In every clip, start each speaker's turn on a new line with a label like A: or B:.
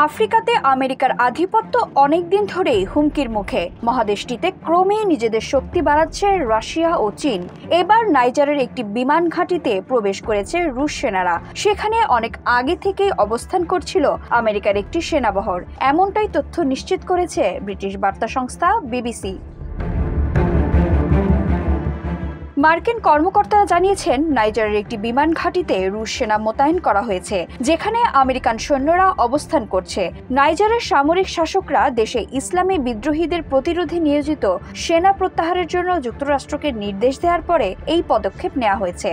A: আফ্রিকাতে আমেরিকার আধিপত্য অনেকদিন ধরেই হুমকির মুখে। মহাদেশটিতে ক্রমেই নিজেদের শক্তি বাড়াচ্ছে রাশিয়া ও চীন। এবার নাইজারের একটি বিমান ঘাঁটিতে প্রবেশ করেছে রুশ সেনারা। সেখানে অনেক আগে থেকেই অবস্থান করছিল আমেরিকার একটি সেনাবহর, এমনটাই তথ্য নিশ্চিত করেছে ব্রিটিশ বার্তা সংস্থা বিবিসি। মার্কিন কর্মকর্তারা জানিয়েছেন, নাইজারের একটি বিমান ঘাঁটিতে রুশ সেনা মোতায়েন করা হয়েছে, যেখানে আমেরিকান সৈন্যরা অবস্থান করছে। নাইজারের সামরিক শাসকরা দেশে ইসলামী বিদ্রোহীদের প্রতিরোধে নিয়োজিত সেনা প্রত্যাহারের জন্য যুক্তরাষ্ট্রকে নির্দেশ দেওয়ার পরে এই পদক্ষেপ নেওয়া হয়েছে।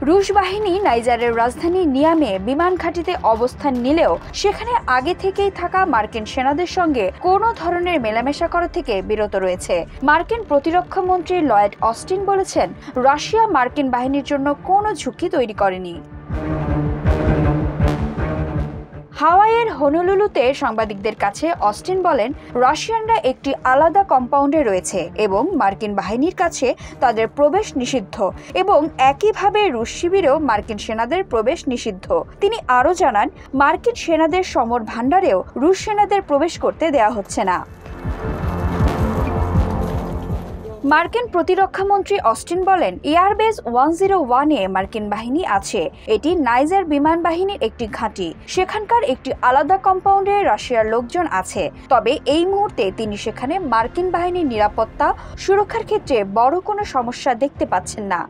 A: রুশ বাহিনী নাইজারের রাজধানী নিয়ামে বিমান ঘাঁটিতে অবস্থান নিলেও সেখানে আগে থেকেই থাকা মার্কিন সেনাদের সঙ্গে কোনো ধরনের মেলামেশা করা থেকে বিরত রয়েছে। মার্কিন প্রতিরক্ষা মন্ত্রী লয়েড অস্টিন বলেছেন, রাশিয়া মার্কিন বাহিনীর জন্য কোনো ঝুঁকি তৈরি করেনি। হাওয়াইয়ের হনুলুলুতে সাংবাদিকদের কাছে অস্টিন বলেন, রাশিয়ানরা একটি আলাদা কম্পাউন্ডে রয়েছে এবং মার্কিন বাহিনীর কাছে তাদের প্রবেশ নিষিদ্ধ, এবং একইভাবে রুশ শিবিরেও মার্কিন সেনাদের প্রবেশ নিষিদ্ধ। তিনি আরও জানান, মার্কিন সেনাদের সমর ভাণ্ডারেও রুশ সেনাদের প্রবেশ করতে দেওয়া হচ্ছে না। মার্কিন প্রতিরক্ষা মন্ত্রী অস্টিন বলেন, এয়ারবেস 101-এ মার্কিন বাহিনী আছে। এটি নাইজার বিমান বাহিনীর একটি ঘাঁটি। সেখানকার একটি আলাদা কম্পাউন্ডে রাশিয়ার লোকজন আছে, তবে এই মুহূর্তে তিনি সেখানে মার্কিন বাহিনীর নিরাপত্তা সুরক্ষার ক্ষেত্রে বড় কোনো সমস্যা দেখতে পাচ্ছেন না।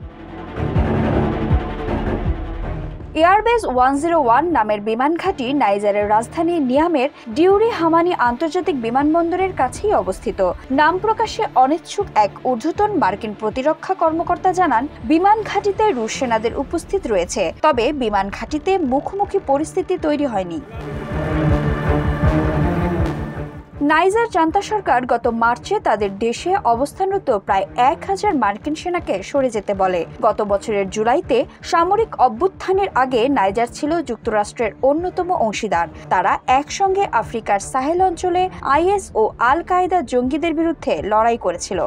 A: এয়ারবেস 101 নামের বিমান ঘাঁটি নাইজারের রাজধানী নিয়ামের ডিউরি হামানি আন্তর্জাতিক বিমানবন্দরের কাছেই অবস্থিত। নাম প্রকাশে অনিচ্ছুক এক ঊর্ধ্বতন মার্কিন প্রতিরক্ষা কর্মকর্তা জানান, বিমান ঘাঁটিতে রুশ সেনাদের উপস্থিত রয়েছে, তবে বিমান ঘাঁটিতে মুখোমুখি পরিস্থিতি তৈরি হয়নি। নাইজার জান্তা সরকার গত মার্চে তাদের দেশে অবস্থানরত প্রায় 1000 মার্কিন সেনাকে সরে যেতে বলে। গত বছরের জুলাইতে সামরিক অভ্যুত্থানের আগে নাইজার ছিল যুক্তরাষ্ট্রের অন্যতম অংশীদার। তারা একসঙ্গে আফ্রিকার সাহেল অঞ্চলে আইএস ও আল কায়েদা জঙ্গিদের বিরুদ্ধে লড়াই করেছিল।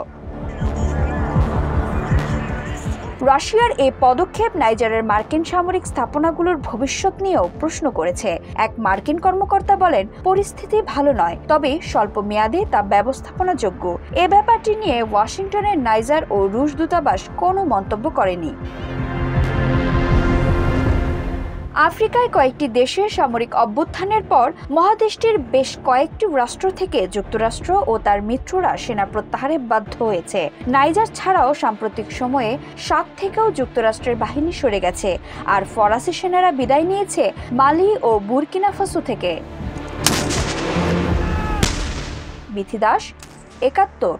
A: রাশিয়ার এই পদক্ষেপ নাইজারের মার্কিন সামরিক স্থাপনাগুলোর ভবিষ্যৎ নিয়েও প্রশ্ন করেছে। এক মার্কিন কর্মকর্তা বলেন, পরিস্থিতি ভালো নয়, তবে স্বল্প মেয়াদে তা ব্যবস্থাপনাযোগ্য। এ ব্যাপারটি নিয়ে ওয়াশিংটনের নাইজার ও রুশ দূতাবাস কোনো মন্তব্য করেনি। আফ্রিকায় কয়েকটি দেশের সামরিক অভ্যুত্থানের পর মহাদেশটির বেশ কয়েকটি রাষ্ট্র থেকে যুক্তরাষ্ট্র ও তার মিত্ররা সেনা প্রত্যাহারে বাধ্য হয়েছে। নাইজার ছাড়াও সাম্প্রতিক সময়ে 7 থেকেও যুক্তরাষ্ট্রের বাহিনী সরে গেছে, আর ফরাসি সেনারা বিদায় নিয়েছে মালি ও বুরকিনা ফাসো থেকে। বিথি দাস, ৭১।